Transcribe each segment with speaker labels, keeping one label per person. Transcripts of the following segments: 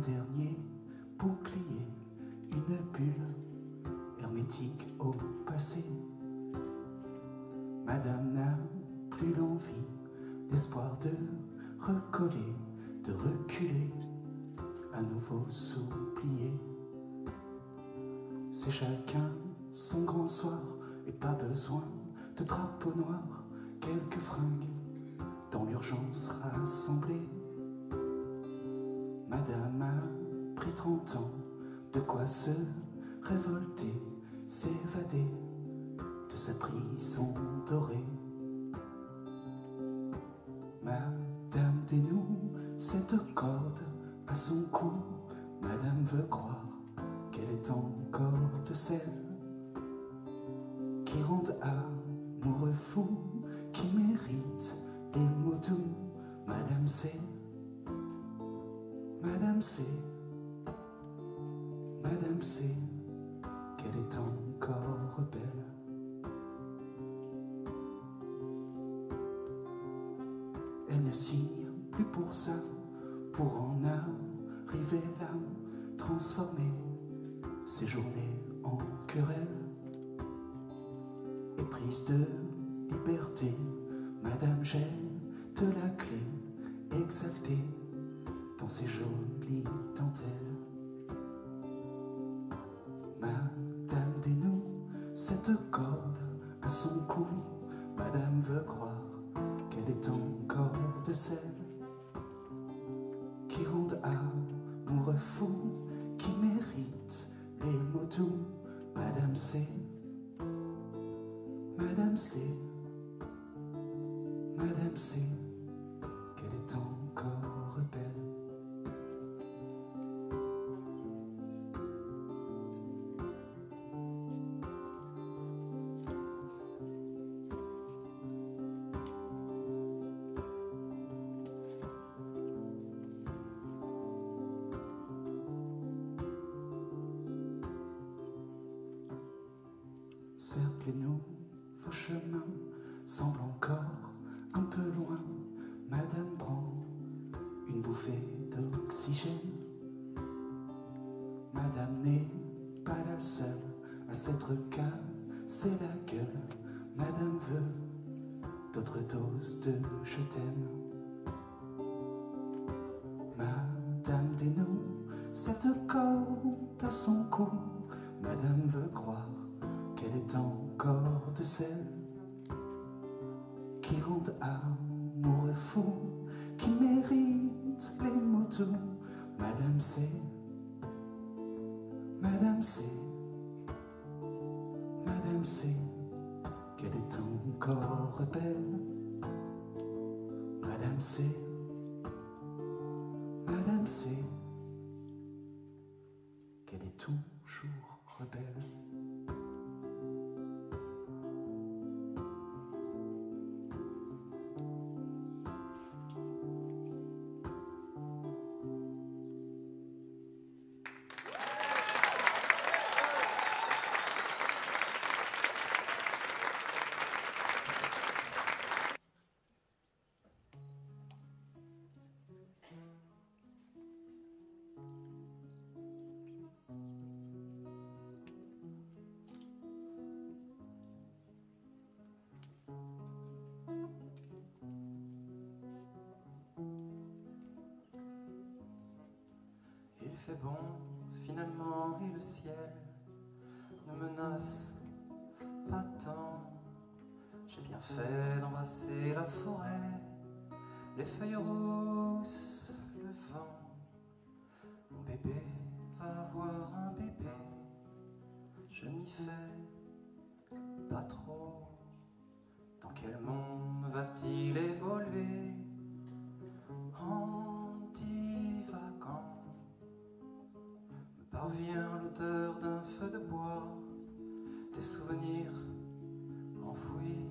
Speaker 1: dernier bouclier, une bulle hermétique au passé. Madame n'a plus l'envie, l'espoir de recoller, de reculer, à nouveau s'oublier. C'est chacun son grand soir et pas besoin de drapeau noir, quelques fringues dans l'urgence rassemblée. Madame a pris 30 ans, de quoi se révolter, s'évader de sa prison dorée. Madame dénoue cette corde à son cou, Madame veut croire qu'elle est encore de celles qui rendent amoureux fou, qui méritent les mots doux. Madame sait, Madame sait, Madame sait qu'elle est encore belle. Elle ne signe plus pour ça, pour en arriver là, transformer ses journées en querelle. Éprise de liberté, Madame jette la clé, exaltée dans ses jolies dentelles. Madame dénoue cette corde à son cou, Madame veut croire qu'elle est encore de celles qui rendent amoureux fou, qui méritent les mots doux. Madame sait, Madame sait, Madame sait qu'elle est encore belle. Certes, les nouveaux chemins semblent encore un peu loin. Madame prend une bouffée d'oxygène. Madame n'est pas la seule à s'être cassé la gueule. Madame veut d'autres doses de je t'aime. Madame dénoue cette corde à son cou. Madame veut croire qu'elle est encore de celles qui rendent amoureux fou, qui méritent les mots doux. Madame sait, Madame sait, Madame sait qu'elle est encore belle. Madame sait, Madame sait qu'elle est toujours rebelle.
Speaker 2: Il fait bon finalement et le ciel ne menace pas tant. J'ai bien fait d'embrasser la forêt, les feuilles rousses, le vent. Mon bébé va avoir un bébé, je n'y fais pas trop. Dans quel monde va-t-il évoluer en divagant? Me parvient l'odeur d'un feu de bois, des souvenirs enfouis,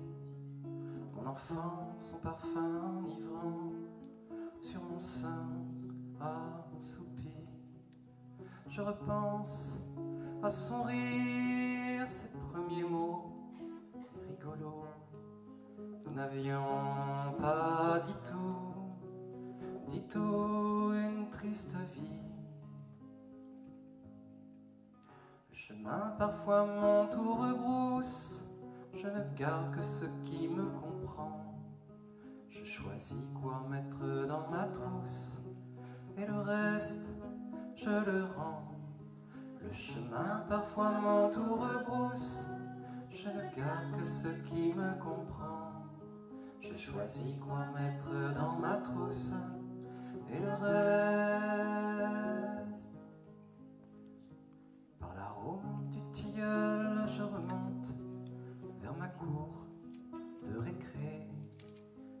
Speaker 2: mon enfance, son parfum enivrant, sur mon sein assoupi. Je repense à son rire, ses premiers mots rigolos. Nous n'avions pas dit tout une triste vie. chemin parfois mon tour rebrousse, je ne garde que ce qui me comprend. Je choisis quoi mettre dans ma trousse, et le reste, je le rends. Le chemin parfois mon tour rebrousse, je ne garde que ce qui me comprend. Je choisis quoi mettre dans ma trousse, et le reste. Par l'arôme du tilleul, je remonte vers ma cour de récré.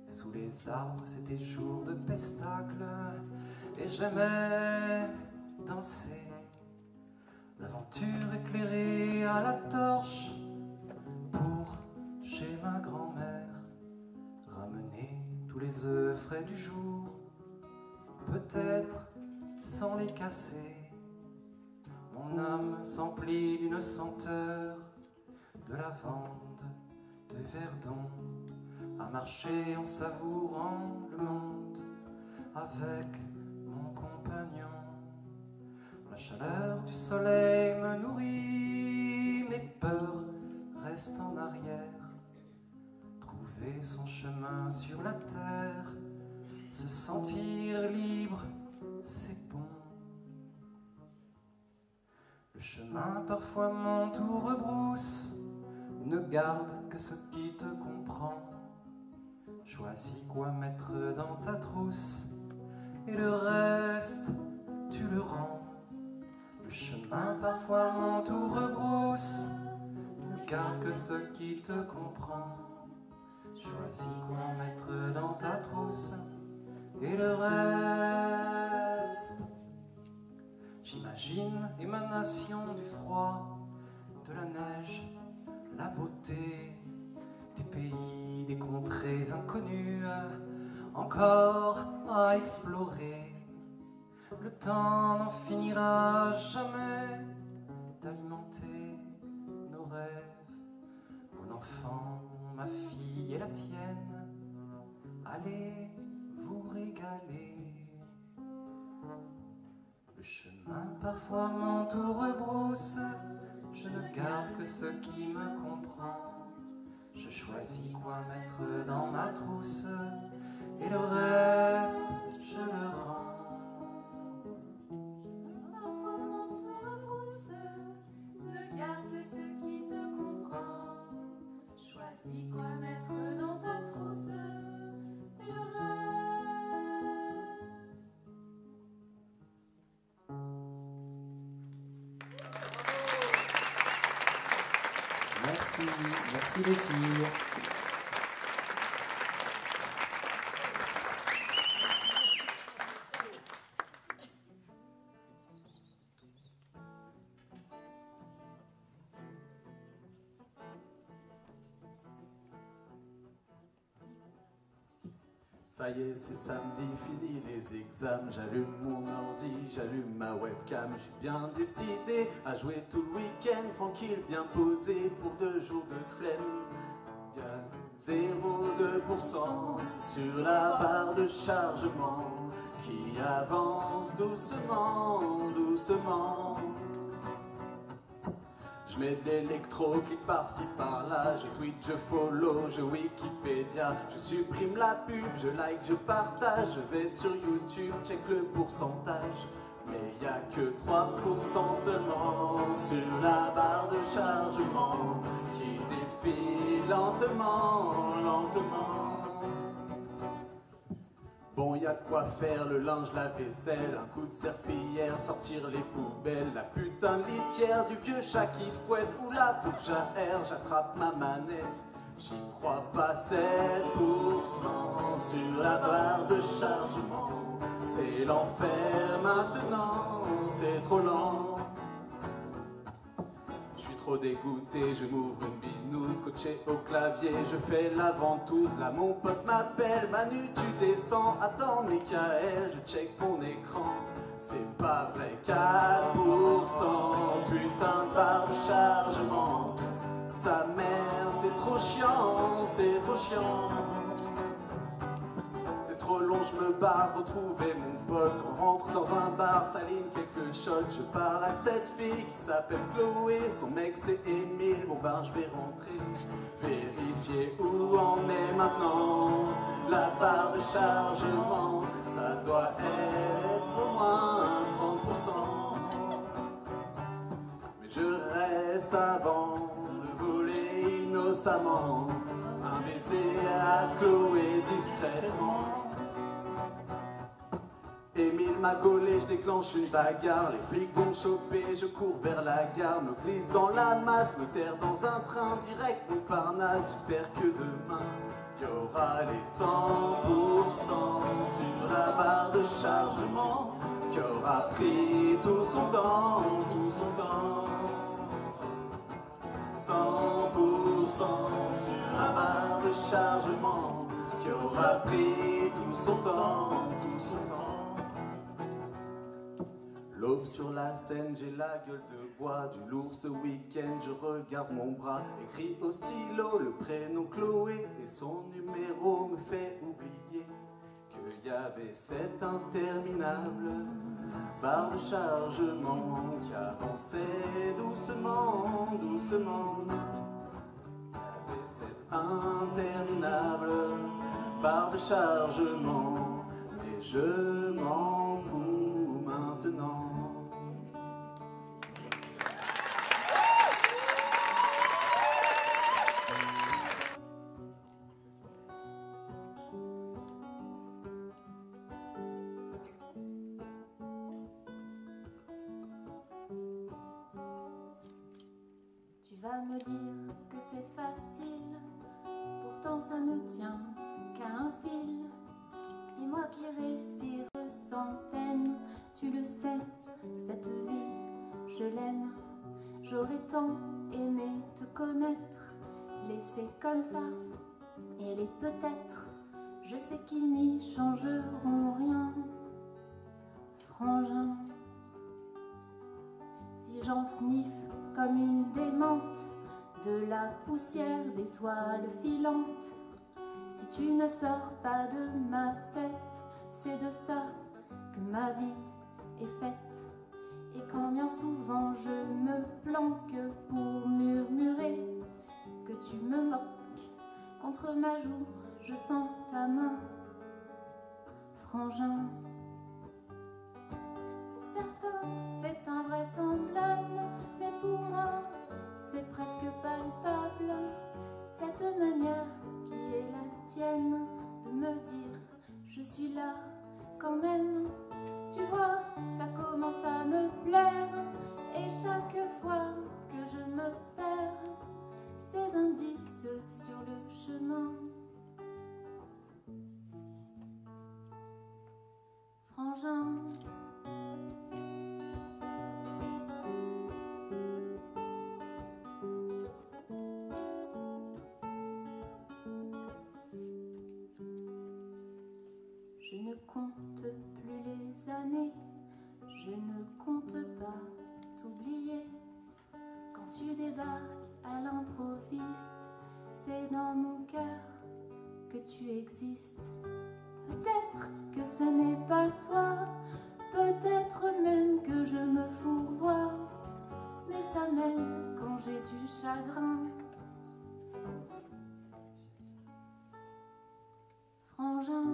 Speaker 2: Sous les arbres, c'était jour de pestacle, et j'aimais danser. L'aventure éclairée à la torche, pour chez ma grand-mère, ramener tous les œufs frais du jour, peut-être sans les casser. Mon âme s'emplit d'une senteur de lavande, de verdon, à marcher en savourant le monde avec mon compagnon. La chaleur du soleil me nourrit, mes peurs restent en arrière. Trouver son chemin sur la terre, se sentir libre, c'est bon. Le chemin parfois monte ou rebrousse, ne garde que ce qui te comprend. Choisis quoi mettre dans ta trousse, et le reste, tu le rends. Le chemin parfois monte ou rebrousse, ne garde que ce qui te comprend. Choisis quoi mettre dans ta trousse, et le reste. J'imagine émanation du froid, de la neige, la beauté des pays, des contrées inconnues, encore à explorer. Le temps n'en finira jamais d'alimenter nos rêves. Mon enfant, ma fille et la tienne, allez vous régaler. Le chemin parfois monte ou rebrousse, je ne garde que ce qui me comprend. Je choisis quoi mettre dans ma trousse, et le reste, je le rends.
Speaker 3: Parfois monte ou rebrousse, ne garde que ce qui te comprend. Choisis quoi mettre dans ta trousse, et le reste.
Speaker 1: Merci, merci les filles.
Speaker 4: Ça y est, c'est samedi, fini les examens. J'allume mon ordi, j'allume ma webcam. Je suis bien décidé à jouer tout le week-end, tranquille, bien posé pour 2 jours de flemme. Il y a 0,2% sur la barre de chargement qui avance doucement, doucement. Je mets de l'électro, clique par-ci par-là, je tweet, je follow, je Wikipédia, je supprime la pub, je like, je partage, je vais sur YouTube, check le pourcentage. Mais y a que 3% seulement sur la barre de chargement qui défile lentement, lentement. Bon, y a de quoi faire, le linge, la vaisselle, un coup de serpillière, sortir les poubelles, la putain de litière du vieux chat qui fouette, oula, faut que j'aère, j'attrape ma manette, j'y crois pas, 7% sur la barre de chargement, c'est l'enfer maintenant, c'est trop lent. Je suis trop dégoûté, je m'ouvre une binouse, scotché au clavier, je fais la ventouse, là mon pote m'appelle, Manu tu descends, attends Michael, je check mon écran, c'est pas vrai, 4%, putain de barre de chargement, sa mère c'est trop chiant, c'est trop chiant, c'est trop long, je me barre, retrouver mon potes, on rentre dans un bar, s'aligne quelques shots. Je parle à cette fille qui s'appelle Chloé, son mec c'est Émile. Bon ben je vais rentrer, vérifier où en est maintenant la barre de chargement. Ça doit être au moins 30%. Mais je reste avant de voler innocemment un baiser à Chloé discrètement. Émile m'a gaulé, je déclenche une bagarre. Les flics vont me choper, je cours vers la gare. Me glisse dans la masse, me terre dans un train direct Montparnasse. J'espère que demain y aura les 100% sur la barre de chargement qui aura pris tout son temps, tout son temps. 100% sur la barre de chargement qui aura pris tout son temps, tout son temps. L'aube sur la scène, j'ai la gueule de bois. Du lourd ce week-end, je regarde mon bras. Écrit au stylo le prénom Chloé et son numéro me fait oublier qu'il y avait cette interminable barre de chargement qui avançait doucement, doucement. Il y avait cette interminable barre de chargement et je m'en fous maintenant.
Speaker 3: Tu vas me dire que c'est facile, pourtant ça ne tient qu'à un fil. Et moi qui respire sans peine, tu le sais, cette vie, je l'aime. J'aurais tant aimé te connaître, laisser comme ça, et les peut-être, je sais qu'ils n'y changeront rien. Frangin, si j'en sniffe comme une démente de la poussière d'étoiles filantes, si tu ne sors pas de ma tête, c'est de ça que ma vie est faite. Et quand bien souvent je me planque pour murmurer que tu me moques, contre ma joue je sens ta main, frangin. Pour certains c'est invraisemblable, mais pour moi c'est presque palpable, cette manière qui est la tienne de me dire je suis là quand même. Tu vois, ça commence à me plaire, et chaque fois que je me perds, ces indices sur le chemin. Frangin, je ne compte plus les années, je ne compte pas t'oublier. Quand tu débarques à l'improviste, c'est dans mon cœur que tu existes. Peut-être que ce n'est pas toi, peut-être même que je me fourvoie, mais ça m'aide quand j'ai du chagrin. Frangin,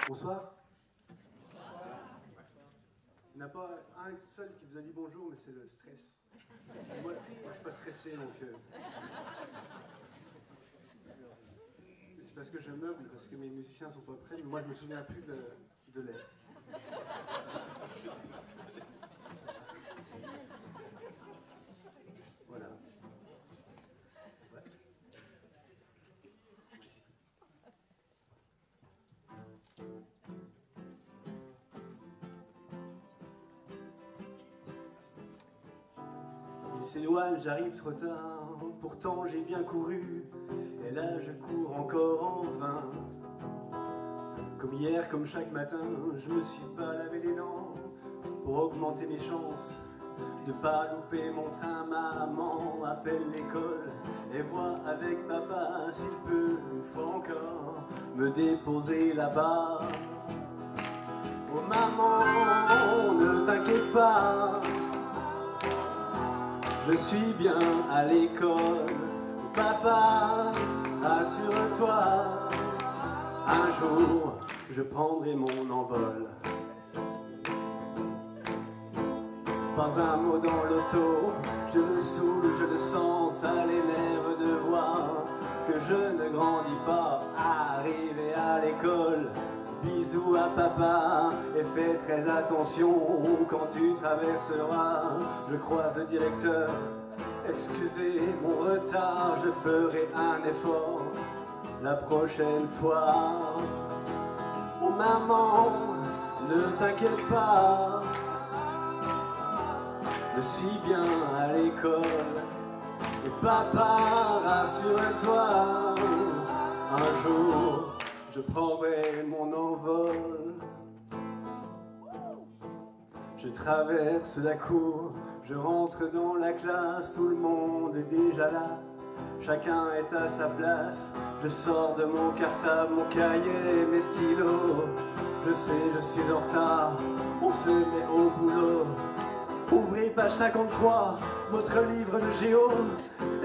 Speaker 5: bonsoir. Il n'y en a pas un seul qui vous a dit bonjour, mais c'est le stress. Moi, je ne suis pas stressé, donc... C'est parce que je meuble, parce que mes musiciens ne sont pas prêts, mais moi je me souviens plus de l'air. Voilà. Ouais. Merci. s'éloigne, j'arrive trop tard. Pourtant j'ai bien couru, et là je cours encore en vain. Comme hier, comme chaque matin, je me suis pas lavé les dents pour augmenter mes chances de pas louper mon train. Maman appelle l'école et voit avec papa s'il peut une fois encore me déposer là-bas. Oh maman, ne t'inquiète pas, je suis bien à l'école. Oh papa, rassure-toi, un jour je prendrai mon envol. Pas un mot dans l'auto, je me saoule, je le sens, ça l'énerve de voir que je ne grandis pas. Arrivé à l'école, bisous à papa et fais très attention quand tu traverseras. Je croise le directeur, excusez mon retard, je ferai un effort la prochaine fois. Oh maman, ne t'inquiète pas, je suis bien à l'école. Et papa, rassure-toi, un jour je prendrai mon envol. Je traverse la cour, je rentre dans la classe, tout le monde est déjà là, chacun est à sa place. Je sors de mon cartable, mon cahier, mes stylos. Je sais, je suis en retard, on se met au boulot. Ouvrez page 53, votre livre de géo.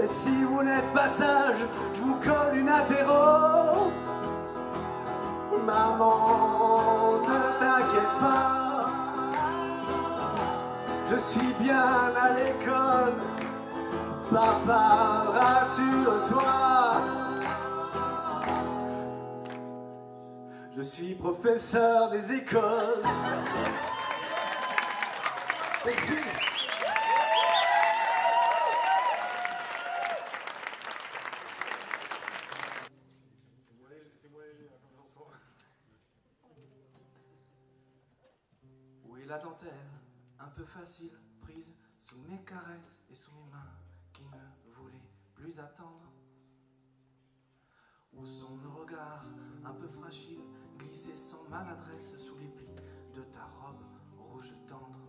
Speaker 5: Et si vous n'êtes pas sage, je vous colle une interro. Maman, ne t'inquiète pas, je suis bien à l'école. Papa, rassure-toi, je suis professeur des écoles. Merci. C'est moins léger comme chanson.
Speaker 2: Où est la dentelle, un peu facile, prise sous mes caresses et sous mes mains qui ne voulaient plus attendre? Où sont nos regards, un peu fragiles, glissés sans maladresse sous les plis de ta robe rouge tendre?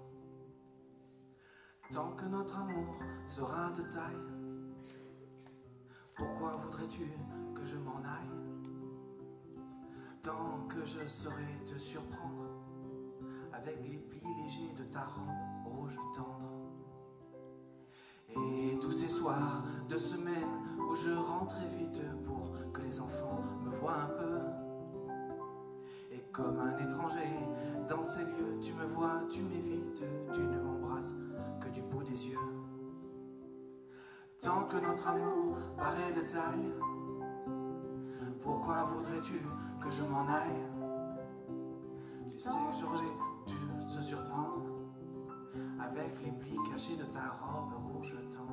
Speaker 2: Tant que notre amour sera de taille, pourquoi voudrais-tu que je m'en aille? Tant que je saurai te surprendre avec les plis légers de ta robe rouge tendre. Et tous ces soirs de semaine où je rentrais vite pour que les enfants me voient un peu. Et comme un étranger dans ces lieux, tu me vois, tu m'évites, tu ne m'embrasses que du bout des yeux. Tant que notre amour paraît de taille, pourquoi voudrais-tu que je m'en aille? Tu sais que j'aurais dû te surprendre avec les plis cachés de ta robe rouge tendre.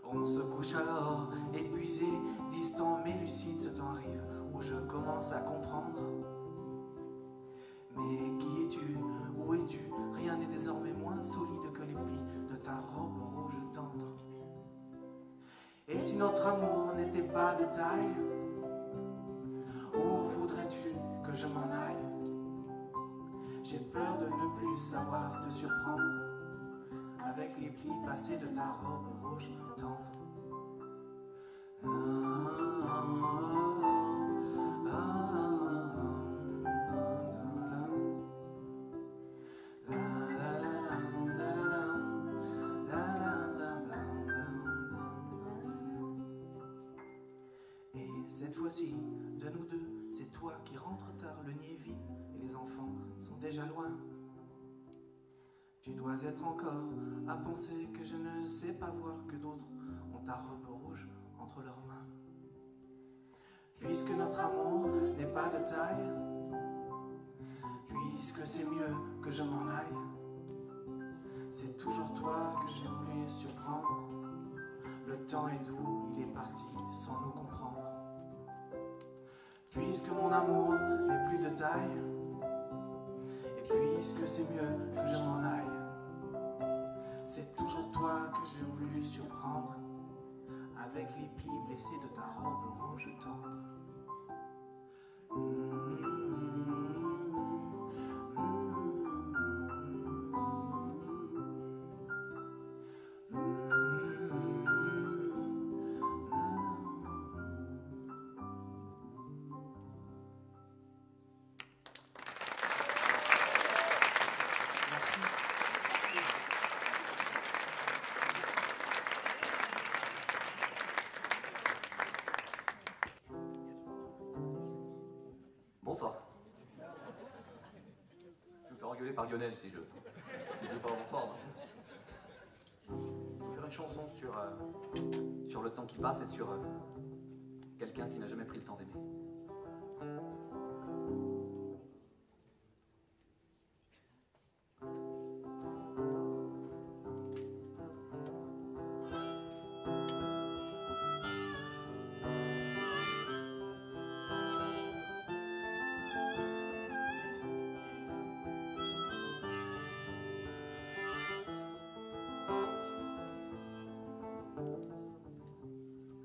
Speaker 2: On se couche alors, épuisé, distant mais lucide, ce temps arrive où je commence à comprendre. Mais qui es-tu? Où es-tu? Rien n'est désormais moins solide que les plis de ta robe rouge tendre. Et si notre amour n'était pas de taille, où voudrais-tu que je m'en aille? J'ai peur de ne plus savoir te surprendre avec les plis passés de ta robe rouge tendre. Et cette fois-ci, de nous deux, c'est toi qui rentres tard, le nid est vide et les enfants sont déjà loin. Tu dois être encore à penser que je ne sais pas voir que d'autres ont ta robe rouge entre leurs mains. Puisque notre amour n'est pas de taille, puisque c'est mieux que je m'en aille, c'est toujours toi que j'ai voulu surprendre. Le temps est doux, il est parti sans nous comprendre. Puisque mon amour n'est plus de taille, et puisque c'est mieux que je m'en aille,
Speaker 1: C'est toujours toi que j'ai voulu surprendre, avec les plis blessés de ta robe rouge tendre. Merci.
Speaker 6: Bonsoir. Je vais me faire engueuler par Lionel si je dis pas bonsoir. Non, je vais faire une chanson sur le temps qui passe et sur quelqu'un qui n'a jamais pris le temps d'aimer.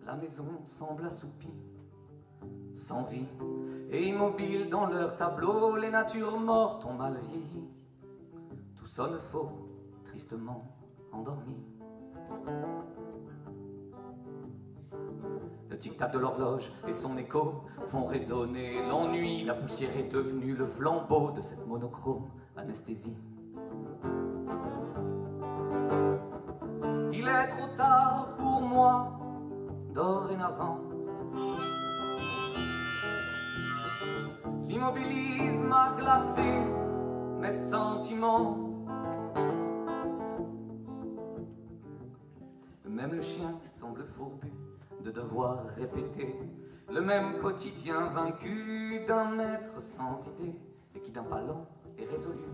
Speaker 6: La maison semble assoupie, sans vie et immobile dans leur tableau. Les natures mortes ont mal vieilli. Tout sonne faux, tristement endormi. Le tic-tac de l'horloge et son écho font résonner l'ennui. La poussière est devenue le flambeau de cette monochrome anesthésie. Il est trop tard pour moi. Dorénavant, l'immobilisme a glacé mes sentiments. Même le chien semble fourbu de devoir répéter le même quotidien, vaincu d'un maître sans idée et qui d'un pas lent et résolu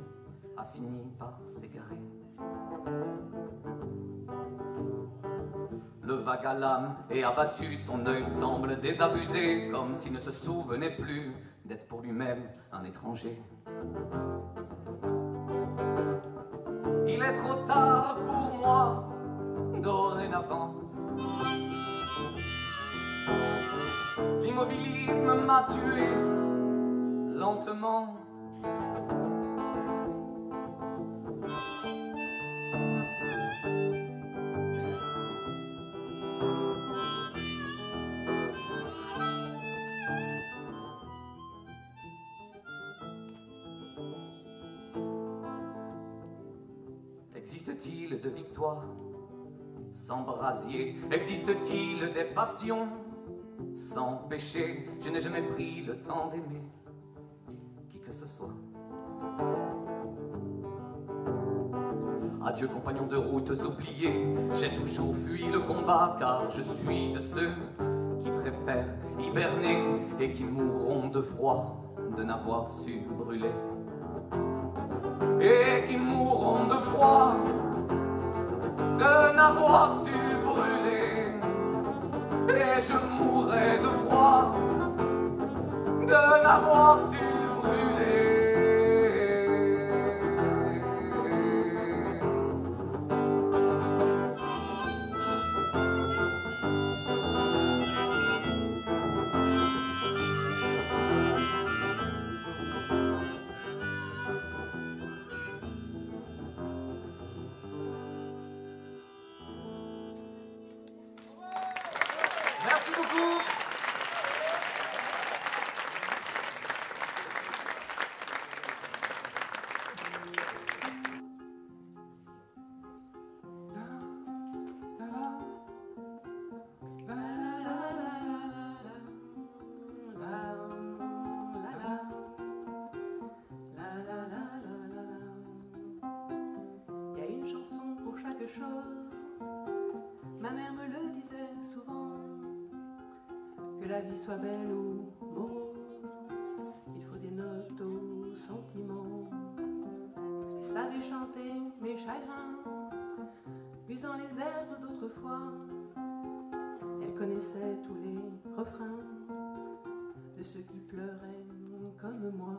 Speaker 6: a fini par s'égarer. Le vague à l'âme est abattu, son œil semble désabusé, comme s'il ne se souvenait plus d'être pour lui-même un étranger. Il est trop tard pour moi, dorénavant. L'immobilisme m'a tué lentement. Existe-t-il de victoires sans brasier? Existe-t-il des passions sans péché? Je n'ai jamais pris le temps d'aimer qui que ce soit. Adieu compagnons de route oubliés, j'ai toujours fui le combat car je suis de ceux qui préfèrent hiberner et qui mourront de froid de n'avoir su brûler. Et qui mourront de froid de n'avoir su brûler. Et je mourrai de froid de n'avoir su brûler. Merci beaucoup.
Speaker 3: Il y a une chanson pour chaque chose. Ma mère me le disait souvent. Que la vie soit belle ou morose, il faut des notes aux sentiments. Elle savait chanter mes chagrins, usant les airs d'autrefois. Elle connaissait tous les refrains de ceux qui pleuraient comme moi.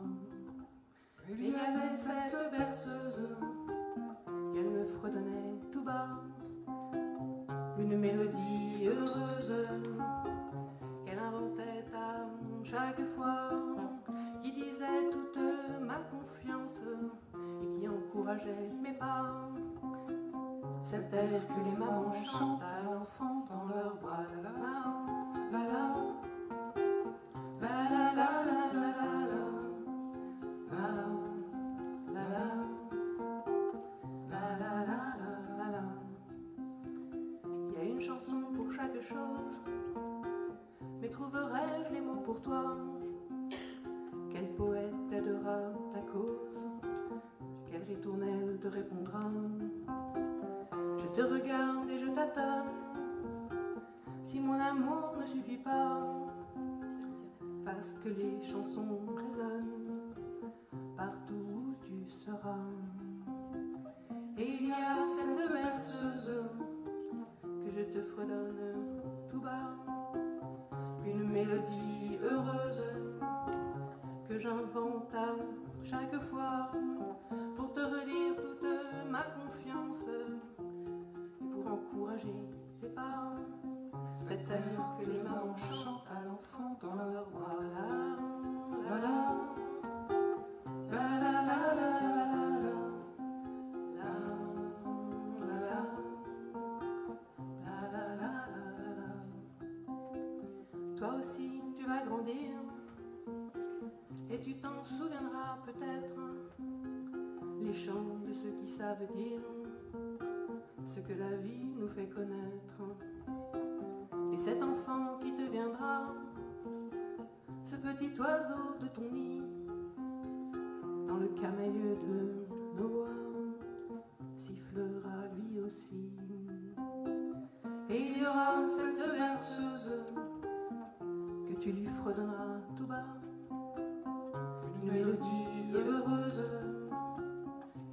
Speaker 3: Il y avait cette berceuse qu'elle me
Speaker 7: fredonnait tout bas une mélodie heureuse qu'elle inventait à chaque fois, qui disait toute ma confiance et qui encourageait mes pas. Cet air que les mamans chantent à l'enfant dans leurs bras. La la la la la la la la la la la. Il y a une chanson pour chaque chose, mais trouverai-je les mots pour toi? Quel poète plaidera ta cause? Quelle ritournelle te répondra? Je te regarde et je t'attends. Si mon amour ne suffit pas, fasse que les chansons résonnent partout où tu seras. Et il y a cette berceuse que je te fredonne tout bas, une mélodie heureuse que j'invente à chaque fois pour te redire toute ma confiance et pour encourager tes pas. Cet air que les mamans chantent à l'enfant dans leurs bras. La la la la la la la la. Toi aussi tu vas grandir et tu t'en souviendras peut-être, les chants de ceux qui savent dire ce que la vie nous fait connaître. Et cet enfant qui te viendra, ce petit oiseau de ton nid, dans le camailleux de nos voix, sifflera lui aussi. Et il y aura cette berceuse que tu lui fredonneras tout bas, une mélodie heureuse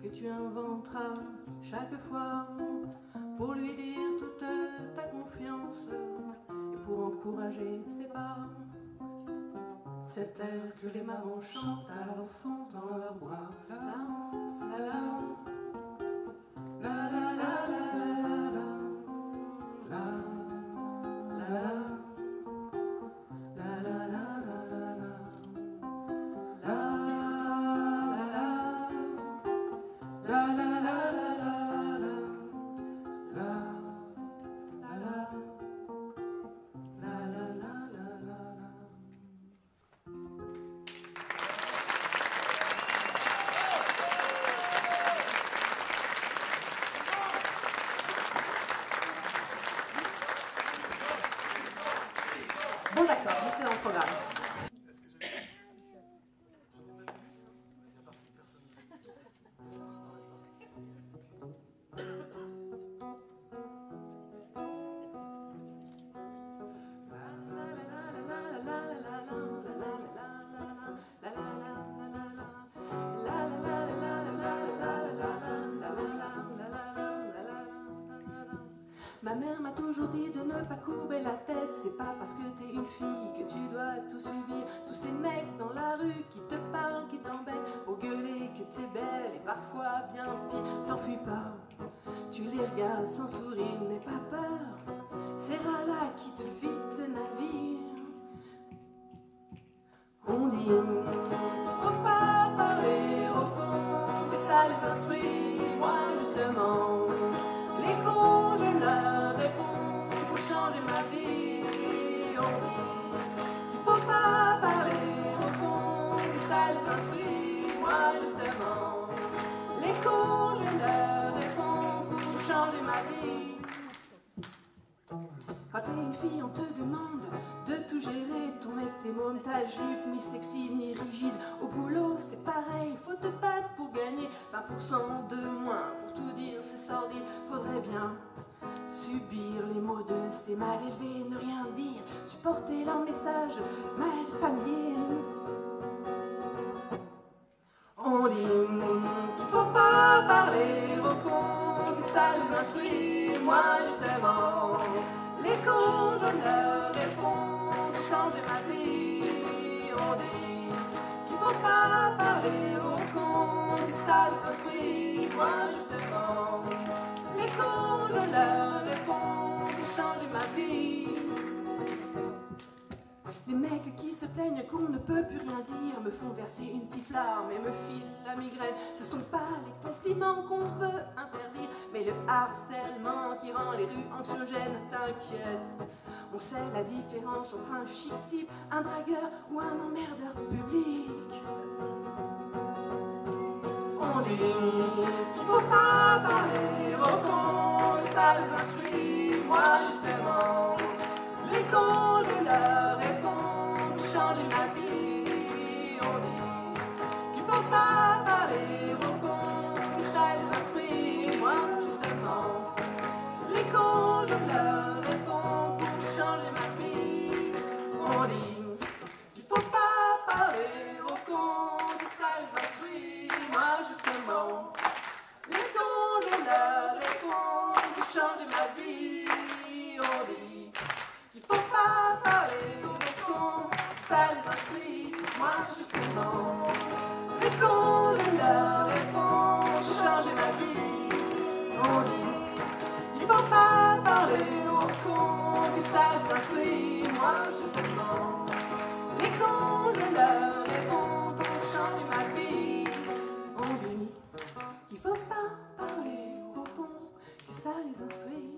Speaker 7: que tu inventeras chaque fois pour lui dire toute ta confiance et pour encourager ses pas. Cet air que les mamans chantent à l'enfant dans leurs bras. La la la la la la la la la la Bon d'accord, mais c'est dans le programme. Ma mère m'a toujours dit de ne pas courber la tête. C'est pas parce que t'es une fille que tu dois tout subir. Tous ces mecs dans la rue qui te parlent, qui t'embêtent pour gueuler que t'es belle et parfois bien pire. T'enfuis pas, tu les regardes sans sourire, n'aie pas peur. Ces rats-là qui te vident le navire. On dit faut pas parler aux cons, c'est ça les instruits. Moi justement, les cons je leur réponds pour changer ma vie. On dit qu'il faut pas parler aux cons, c'est ça les instruits. Moi justement, les cons je leur réponds pour changer ma vie. Quand t'es une fille, on te demande de tout gérer. Ton mec, tes mômes, ta jupe, ni sexy, ni rigide. Au boulot, c'est pareil, faut te battre pour gagner 20% de moins. Pour tout dire, c'est sordide, faudrait bien subir les mots de ces mal élevés, ne rien dire, supporter leur message mal familier. On dit qu'il faut pas parler aux cons, c'est ça les instruits. Moi, justement, les cons, je leur réponds, changer ma vie. On dit qu'il faut pas parler aux cons, c'est ça les instruits. Moi, justement, Et quand je leur réponds de changer ma vie, les mecs qui se plaignent qu'on ne peut plus rien dire me font verser une petite larme et me filent la migraine. Ce sont pas les compliments qu'on veut interdire, mais le harcèlement qui rend les rues anxiogènes. T'inquiète, on sait la différence entre un chic type, un dragueur ou un emmerdeur public. On dit qu'il faut pas parler aux cons, ça les instruit. Moi justement, les cons je leur réponds, changer ma vie. On dit qu'il faut pas parler aux cons, ça les instruit. Moi justement, les cons je leur réponds pour changer ma vie. On dit qu'il faut pas parler aux cons, ça les instruit. Moi justement, les cons je leur réponds pour changer ma vie. On dit qu'il faut pas parler aux cons, ça les instruit. Moi justement, les cons je leur réponds pour changer ma vie. On dit qu'il faut pas parler aux cons, ça les instruit. Moi justement, les cons je leur réponds pour changer ma vie. On dit qu'il faut pas parler aux cons, que ça les instruit.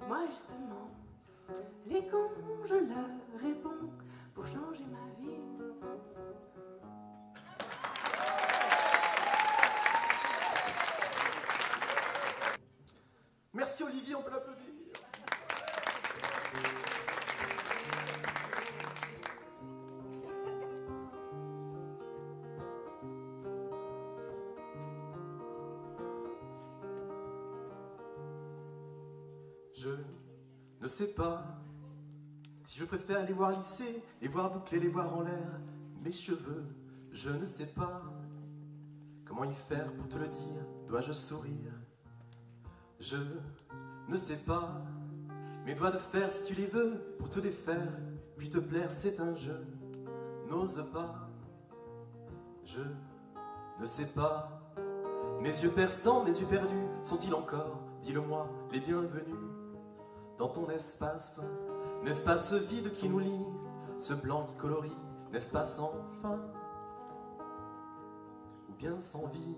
Speaker 7: Moi justement, les cons je leur réponds pour changer ma vie.
Speaker 4: Merci Olivier, on peut l'applaudir. Je ne sais pas si je préfère les voir lisser, les voir boucler, les voir en l'air mes cheveux. Je ne sais pas comment y faire pour te le dire. Dois-je sourire? Je ne sais pas mes doigts de fer si tu les veux pour te défaire, puis te plaire, c'est un jeu. N'ose pas. Je ne sais pas. Mes yeux perçants, mes yeux perdus, sont-ils encore, dis-le-moi, les bienvenus dans ton espace? N'est-ce pas ce vide qui nous lie, ce blanc qui colorie? N'est-ce pas sans fin ou bien sans vie?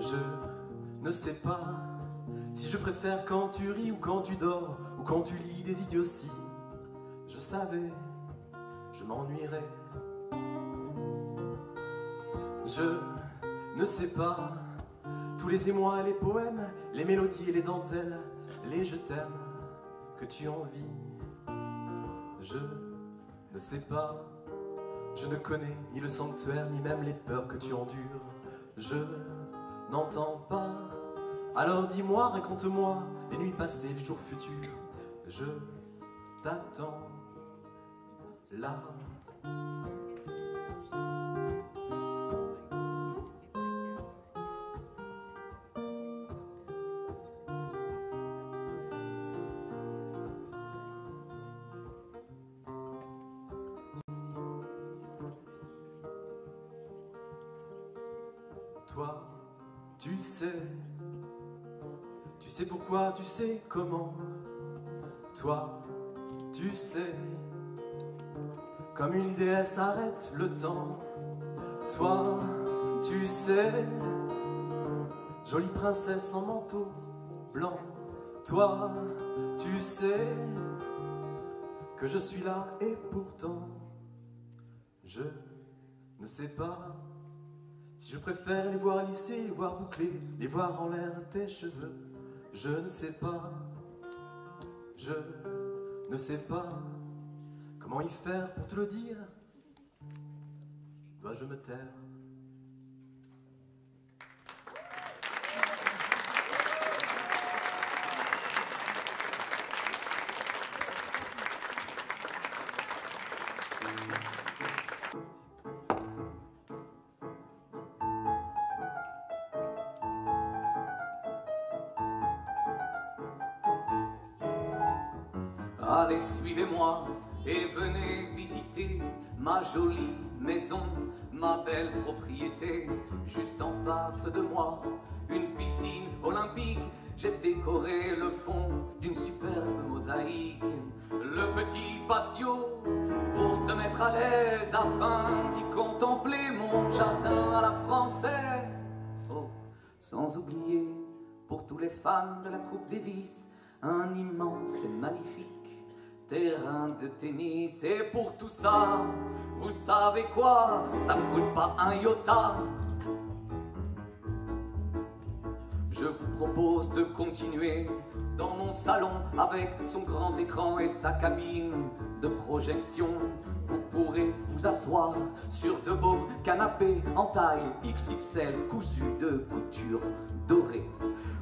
Speaker 4: Je ne sais pas si je préfère quand tu ris ou quand tu dors ou quand tu lis des idioties. Je savais, je m'ennuierais. Je ne sais pas tous les émois, les poèmes, les mélodies et les dentelles, les je t'aime que tu envies. Je ne sais pas, je ne connais ni le sanctuaire ni même les peurs que tu endures. Je n'entends pas, alors dis-moi, raconte-moi les nuits passées, les jours futurs. Je t'attends là. Toi, tu sais pourquoi, tu sais comment. Toi, tu sais, comme une déesse arrête le temps. Toi, tu sais, jolie princesse en manteau blanc. Toi, tu sais, que je suis là et pourtant, je ne sais pas si je préfère les voir lisser, les voir boucler, les voir en l'air tes cheveux. Je ne sais pas, je ne sais pas comment y faire pour te le dire. Dois-je me taire?
Speaker 6: Allez, suivez-moi et venez visiter ma jolie maison, ma belle propriété. Juste en face de moi, une piscine olympique. J'ai décoré le fond d'une superbe mosaïque. Le petit patio pour se mettre à l'aise afin d'y contempler mon jardin à la française. Oh, sans oublier pour tous les fans de la Coupe Davis, un immense et magnifique terrain de tennis. Et pour tout ça, vous savez quoi, ça me coûte pas un iota. Je vous propose de continuer dans mon salon avec son grand écran et sa cabine de projection. Vous pourrez vous asseoir sur de beaux canapés en taille XXL cousus de couture dorée.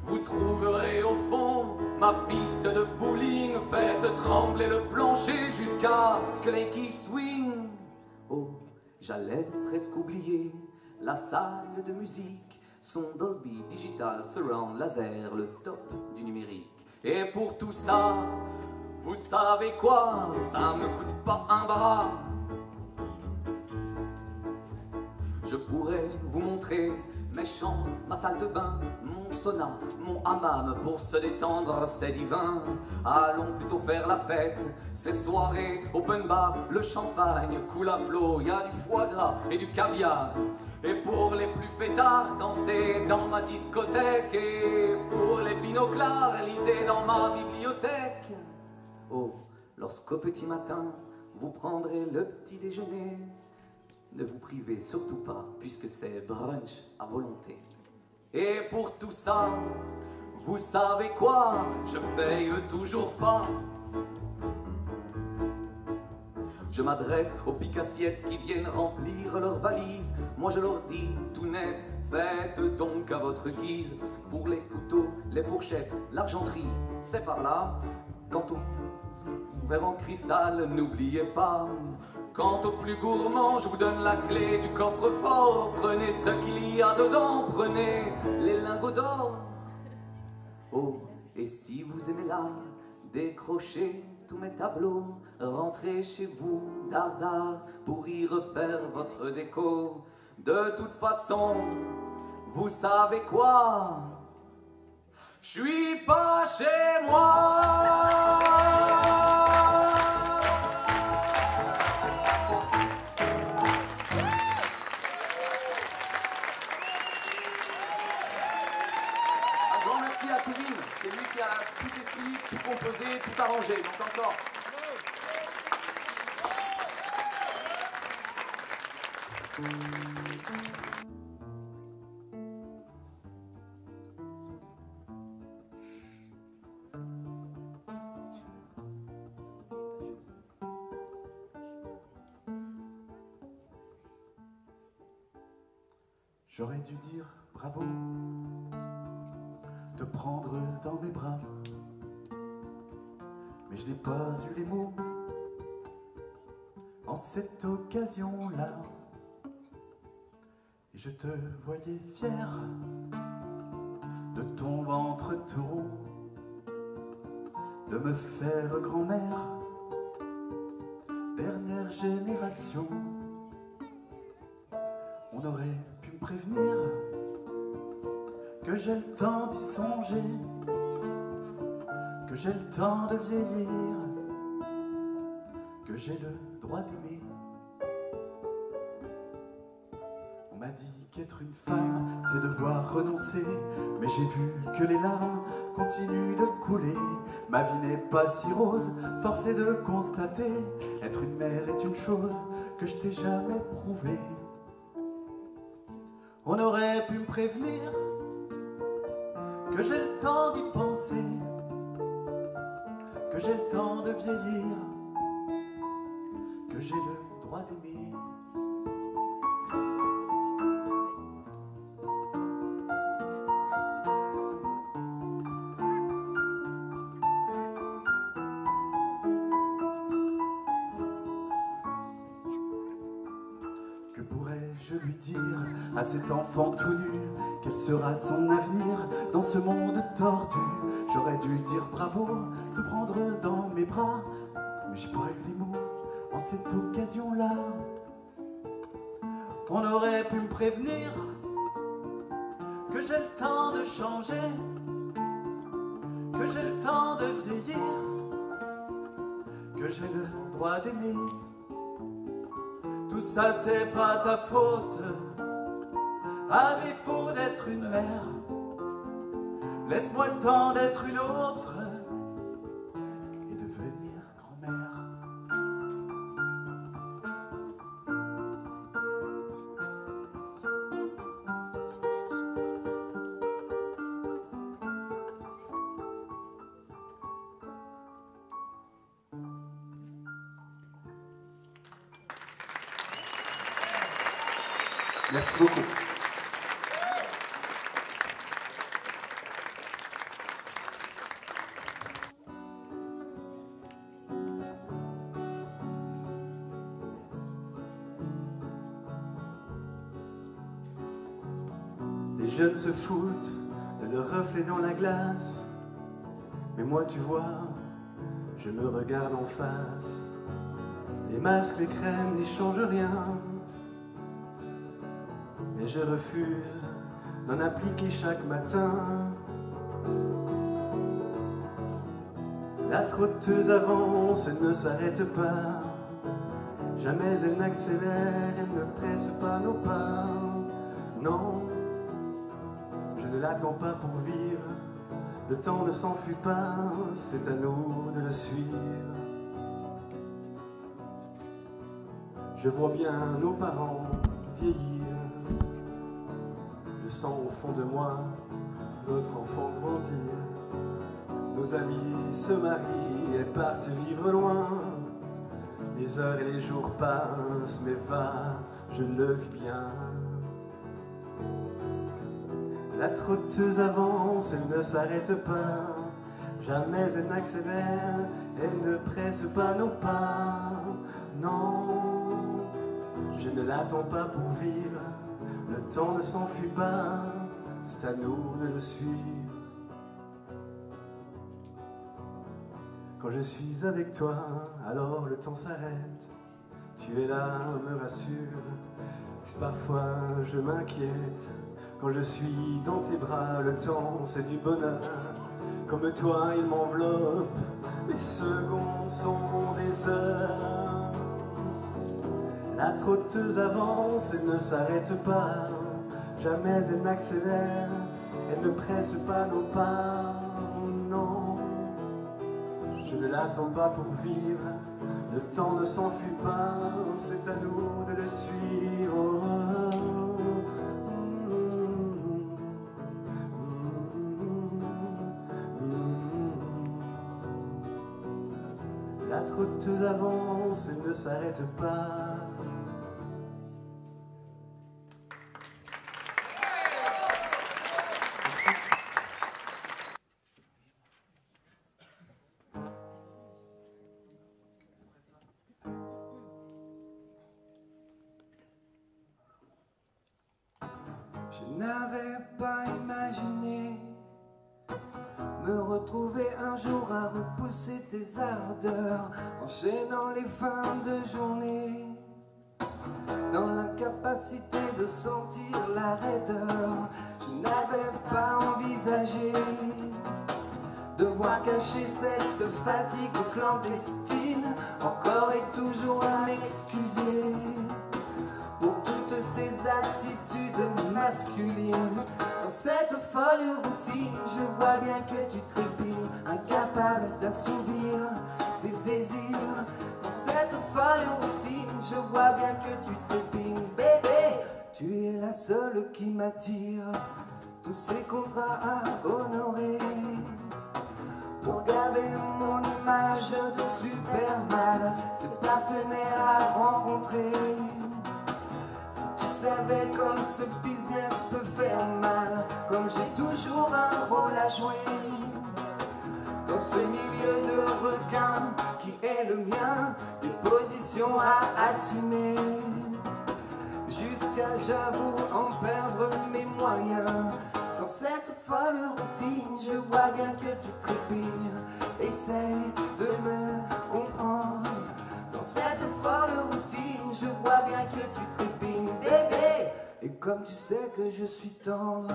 Speaker 6: Vous trouverez au fond ma piste de bowling. Faites trembler le plancher jusqu'à ce que les quilles swing. Oh, j'allais presque oublier la salle de musique, son Dolby Digital Surround Laser, le top du numérique. Et pour tout ça, vous savez quoi, ça me coûte pas un bras. Je pourrais vous montrer mes chambres, ma salle de bain, mon sauna, mon hammam pour se détendre, c'est divin. Allons plutôt faire la fête, ces soirées open bar, le champagne coule à flot, y a du foie gras et du caviar. Et pour les plus fêtards, dansez dans ma discothèque. Et pour les binoclars, lisez dans ma bibliothèque. Oh, lorsqu'au petit matin, vous prendrez le petit déjeuner, ne vous privez surtout pas, puisque c'est brunch à volonté. Et pour tout ça, vous savez quoi, je paye toujours pas. Je m'adresse aux picassiettes qui viennent remplir leurs valises. Moi je leur dis tout net, faites donc à votre guise. Pour les couteaux, les fourchettes, l'argenterie, c'est par là. Quant au verre en cristal, n'oubliez pas. Quant au plus gourmand, je vous donne la clé du coffre-fort. Prenez ce qu'il y a dedans, prenez les lingots d'or. Oh, et si vous aimez l'art, décrochez tous mes tableaux, rentrez chez vous dardard pour y refaire votre déco. De toute façon, vous savez quoi, je suis pas chez moi. C'est lui qui a tout écrit, tout composé, tout arrangé. Donc encore.
Speaker 1: J'aurais dû dire bravo, te prendre dans mes bras, mais je n'ai pas eu les mots en cette occasion-là. Et je te voyais fier de ton ventre tout rond, de me faire grand-mère, dernière génération. On aurait pu me prévenir que j'ai le temps d'y songer, que j'ai le temps de vieillir, que j'ai le droit d'aimer. On m'a dit qu'être une femme, c'est devoir renoncer, mais j'ai vu que les larmes continuent de couler. Ma vie n'est pas si rose, force est de constater, être une mère est une chose que je t'ai jamais prouvée. On aurait pu me prévenir que j'ai le temps d'y penser, que j'ai le temps de vieillir, que j'ai le droit d'aimer. Que pourrais-je je lui dire à cet enfant tout nu quel sera son avenir dans ce monde tordu? J'aurais dû dire bravo, te prendre dans mes bras, mais j'ai pas eu les mots en cette occasion-là. On aurait pu me prévenir que j'ai le temps de changer, que j'ai le temps de vieillir, que j'ai le droit d'aimer. Tout ça c'est pas ta faute, à défaut d'être une mère. Laisse-moi le temps d'être une autre et devenir grand-mère. Merci beaucoup.
Speaker 5: Les jeunes se foutent de leur reflet dans la glace, mais moi tu vois, je me regarde en face. Les masques, les crèmes n'y changent rien, et je refuse d'en appliquer chaque matin. La trotteuse avance, elle ne s'arrête pas, jamais elle n'accélère, elle ne presse pas nos pas. Non, je ne l'attends pas pour vivre, le temps ne s'enfuit pas, c'est à nous de le suivre. Je vois bien nos parents vieillir, je sens au fond de moi notre enfant grandir. Nos amis se marient et partent vivre loin, les heures et les jours passent, mais va, je le vis bien. La trotteuse avance, elle ne s'arrête pas, jamais elle n'accélère, elle ne presse pas nos pas. Non, je ne l'attends pas pour vivre, le temps ne s'enfuit pas, c'est à nous de le suivre. Quand je suis avec toi, alors le temps s'arrête, tu es là, me rassure, parfois je m'inquiète. Quand je suis dans tes bras, le temps c'est du bonheur. Comme toi il m'enveloppe, les secondes sont des heures. La trotteuse avance, elle ne s'arrête pas, jamais elle n'accélère, elle ne presse pas nos pas. Non, je ne l'attends pas pour vivre, le temps ne s'enfuit pas, c'est à nous de le suivre. La trotteuse avance, elle ne s'arrête pas.
Speaker 2: Je n'avais pas imaginé me retrouver un jour à repousser tes ardeurs, enchaînant les fins de journée, dans l'incapacité de sentir la raideur. Je n'avais pas envisagé devoir cacher cette fatigue clandestine, encore et toujours à m'excuser pour toutes ces attitudes masculines. Dans cette folle routine, je vois bien que tu trépignes, incapable d'assouvir tes désirs. Dans cette folle routine, je vois bien que tu trépignes, bébé. Tu es la seule qui m'attire, tous ces contrats à honorer, pour garder mon image de Superman, ces partenaires à rencontrer. Tu savais comme ce business peut faire mal, comme j'ai toujours un rôle à jouer dans ce milieu de requins qui est le mien, des positions à assumer. Jusqu'à
Speaker 5: jusqu'à, j'avoue, en perdre mes moyens. Dans cette folle routine, je vois bien que tu trépignes. Essaye de me comprendre. Dans cette folle routine, je vois bien que tu trépignes, bébé. Et comme tu sais que je suis tendre,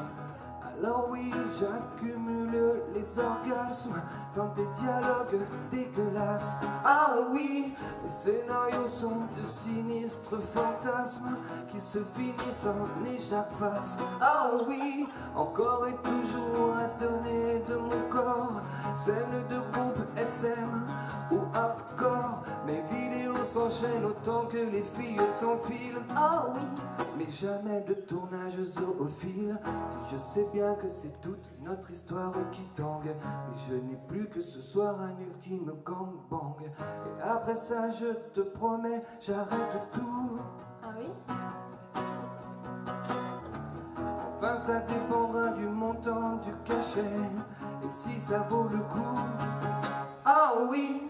Speaker 5: alors oui, j'accumule les orgasmes dans des dialogues dégueulasses. Ah oui, les scénarios sont de sinistres fantasmes qui se finissent en éjac-face. Ah oui, encore et toujours à donner de mon corps, scène de groupe SM ou hardcore. Mes vidéos s'enchaînent autant que les filles s'enfilent.
Speaker 3: Oh oui,
Speaker 5: mais jamais de tournage zoophile. Si je sais bien que c'est toute notre histoire qui tangue, mais je n'ai plus que ce soir un ultime gangbang. Et après ça, je te promets, j'arrête tout.
Speaker 3: ah oui.
Speaker 5: Enfin, ça dépendra du montant du cachet et si ça vaut le coup. Ah oui.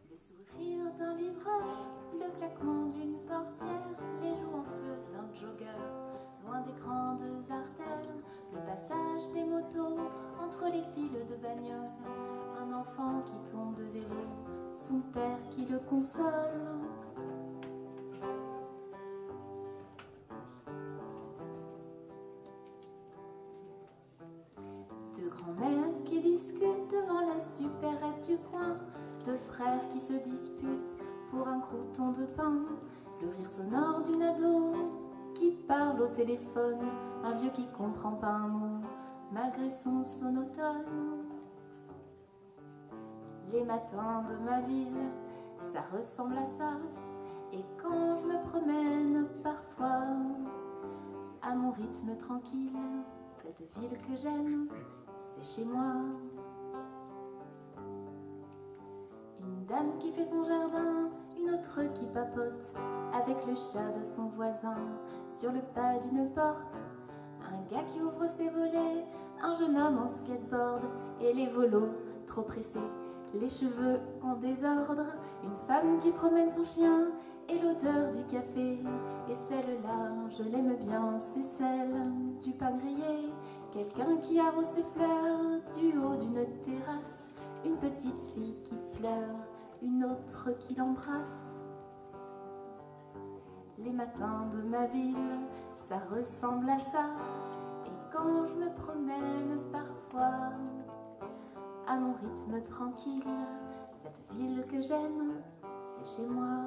Speaker 3: Le sourire d'un livreur, le claquement d'une portière, les joues en feu d'un jogger, loin des grandes artères, le passage des motos entre les fils de bagnole, un enfant qui tombe de vélo, son père qui le console. Deux grands-mères qui discutent devant la supérette du coin, deux frères qui se disputent pour un crouton de pain, le rire sonore d'une ado qui parle au téléphone, un vieux qui comprend pas un mot malgré son sonotone. Les matins de ma ville, ça ressemble à ça, et quand je me promène parfois à mon rythme tranquille, cette ville que j'aime, c'est chez moi. Une dame qui fait son jardin, une autre qui papote avec le chat de son voisin sur le pas d'une porte. Un gars qui ouvre ses volets, un jeune homme en skateboard et les volos trop pressés, les cheveux en désordre. Une femme qui promène son chien et l'odeur du café. Et celle-là, je l'aime bien, c'est celle du pain grillé. Quelqu'un qui arrose ses fleurs du haut d'une terrasse. Une petite fille qui pleure, une autre qui l'embrasse. Les matins de ma ville, ça ressemble à ça. Et quand je me promène parfois à mon rythme tranquille, cette ville que j'aime, c'est chez moi.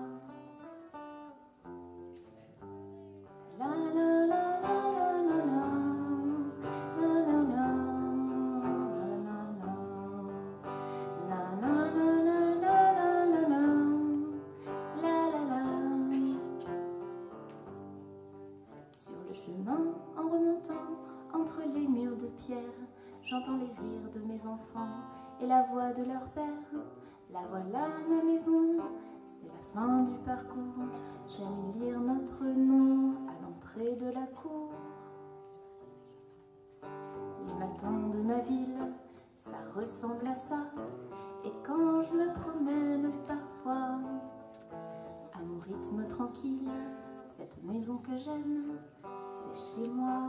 Speaker 3: La la la la la la. En remontant entre les murs de pierre, j'entends les rires de mes enfants et la voix de leur père. La voilà ma maison, c'est la fin du parcours. J'aime y lire notre nom à l'entrée de la cour. Les matins de ma ville, ça ressemble à ça. Et quand je me promène parfois à mon rythme tranquille, cette maison que j'aime, c'est chez moi.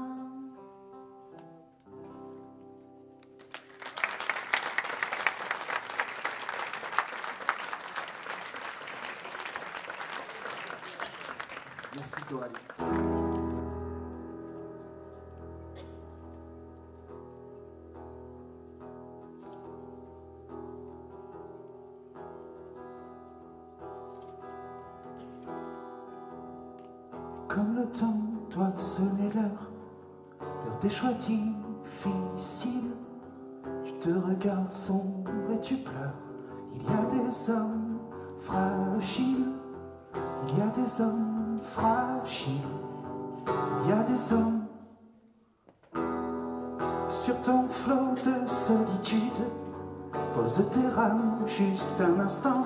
Speaker 4: Merci Coralie.
Speaker 1: Comme le temps doit sonner l'heure des choix difficiles. Tu te regardes sombre et tu pleures. Il y a des hommes fragiles, il y a des hommes fragiles, il y a des hommes sur ton flot de solitude. Pose tes rames juste un instant,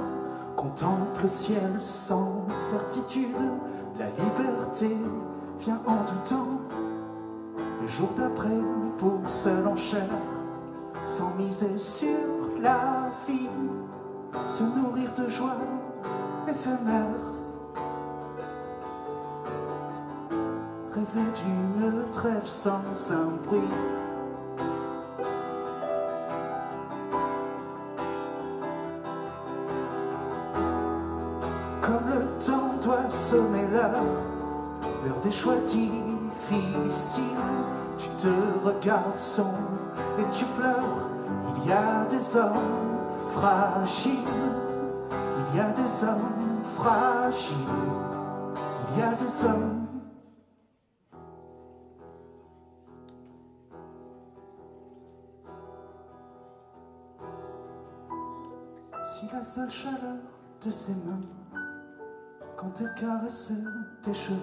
Speaker 1: contemple le ciel sans certitude. La liberté vient en tout temps, le jour d'après pour seul en chair, sans miser sur la vie, se nourrir de joie éphémère. Rêver d'une trêve sans un bruit. Comme le temps doit sonner l'heure des choix difficiles. Tu te regardes sombre et tu pleures. Il y a des hommes fragiles, il y a des hommes fragiles, il y a des hommes. Si la seule chaleur de ses mains, quand elle caresse tes cheveux,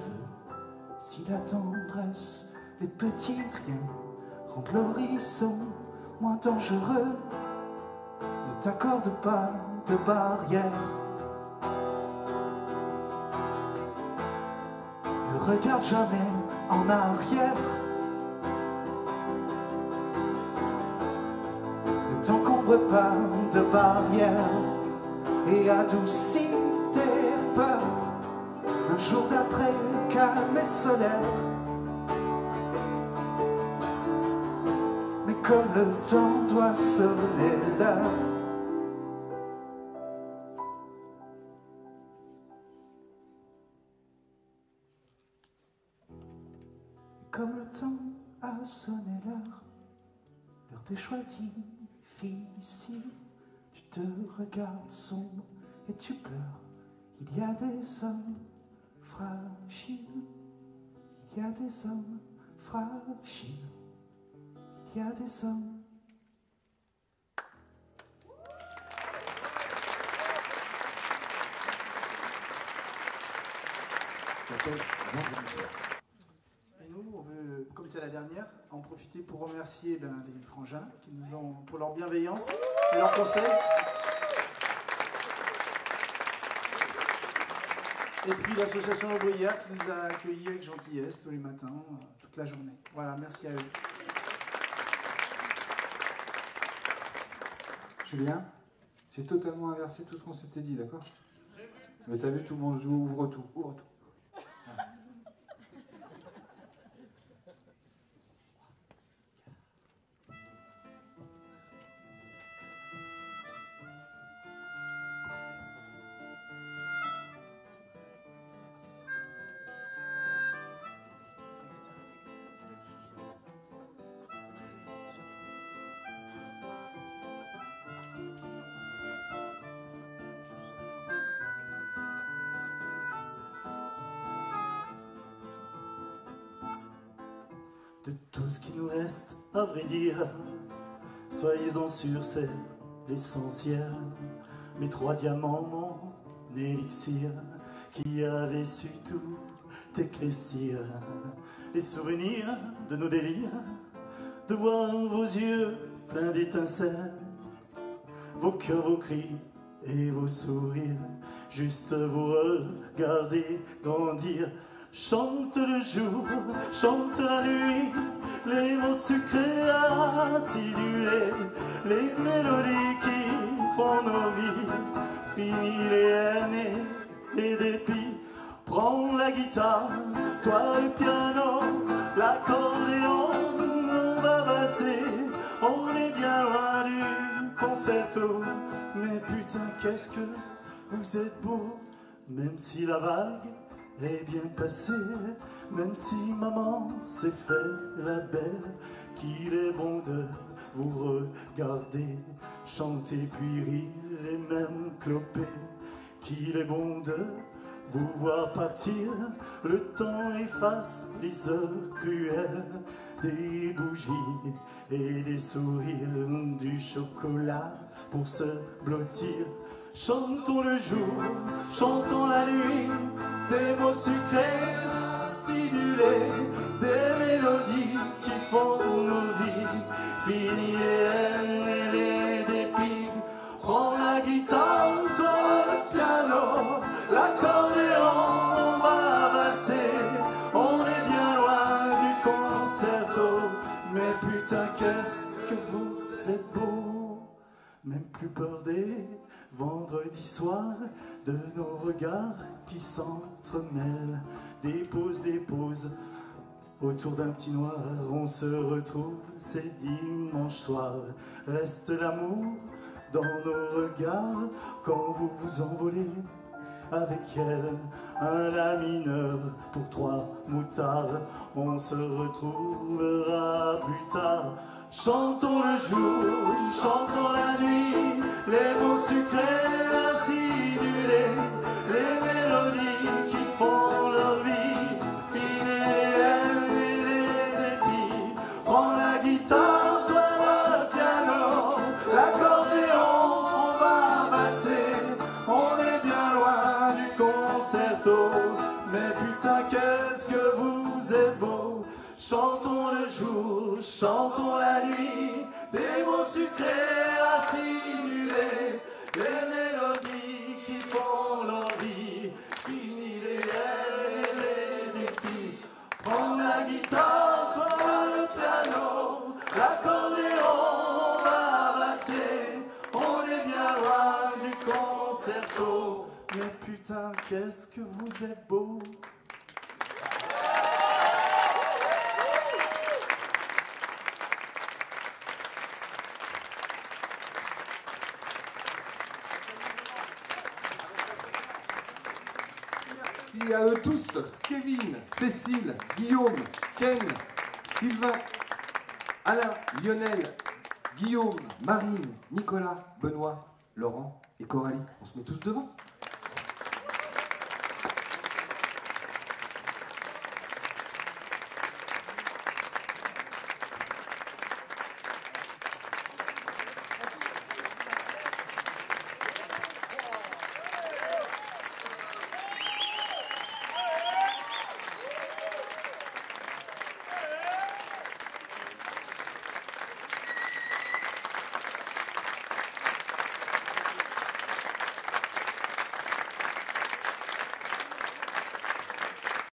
Speaker 1: si la tendresse, les petits riens, rendent l'horizon moins dangereux, ne t'accorde pas de barrière. Ne regarde jamais en arrière. Ne t'encombre pas de barrière et adoucis tes peurs. Un jour d'après calme et solaire. Mais comme le temps doit sonner l'heure, comme le temps a sonné l'heure des choix difficiles, tu te regardes sombre et tu pleures. Il y a des hommes fragiles, il y a des hommes fragiles, il y a des hommes.
Speaker 8: Et nous, on veut, comme c'est la dernière, en profiter pour remercier les frangins qui nous ont, pour leur bienveillance et leurs conseils. Et puis l'association ouvrière qui nous a accueillis avec gentillesse tous les matins, toute la journée. Voilà, merci à eux.
Speaker 9: Julien, j'ai totalement inversé tout ce qu'on s'était dit, d'accord? Mais t'as vu, tout le monde joue, ouvre tout, ouvre tout.
Speaker 1: De tout ce qui nous reste, à vrai dire, soyez-en sûrs, c'est l'essentiel. Mes 3 diamants, mon élixir, qui avait su tout éclaircir. Les souvenirs de nos délires, de voir vos yeux pleins d'étincelles, vos cœurs, vos cris et vos sourires, juste vous regarder grandir. Chante le jour, chante la nuit, les mots sucrés acidulés, les mélodies qui font nos vies. Fini les haines et les dépits, prends la guitare, toi le piano, l'accordéon, on va passer. On est bien loin du concerto, mais putain qu'est-ce que vous êtes beau, même si la vague est bien passé, même si maman s'est fait la belle, qu'il est bon de vous regarder, chanter puis rire et même cloper, qu'il est bon de vous voir partir, le temps efface les heures cruelles, des bougies et des sourires, du chocolat pour se blottir. Chantons le jour, chantons la nuit, des mots sucrés, acidulés, des mélodies qui font nos vies. fini les haines et les dépits. Prends la guitare, toi le piano, l'accordéon, on va valser. On est bien loin du concerto, mais putain qu'est-ce que vous êtes beau. Même plus peur des vendredis soirs, de nos regards qui s'entremêlent. Des pauses, autour d'un petit noir, on se retrouve, c'est dimanche soir. Reste l'amour dans nos regards quand vous vous envolez. Avec elle, un la mineur pour 3 moutards. On se retrouvera plus tard. Chantons le jour, chantons la nuit, les mots sucrés acidulés, les mélodies qui font leur vie. Fini les haines et les dépits. Prends la guitare, toi le piano, l'accordéon, on va valser. On est bien loin du concerto, mais putain qu'est-ce que vous êtes beau. Chantons le jour, chantons la nuit, des mots sucrés acidulés, les mélodies qui font l'envie. Fini les haines et les dépits. Prends la guitare, toi le piano, l'accordéon, on va valser. On est bien loin du concerto, mais putain qu'est-ce que vous êtes beau.
Speaker 10: Merci à eux tous, Kevin, Cécile, Guillaume, Ken, Sylvain, Alain, Lionel, Guillaume, Marine, Nicolas, Benoît, Laurent et Coralie. On se met tous devant.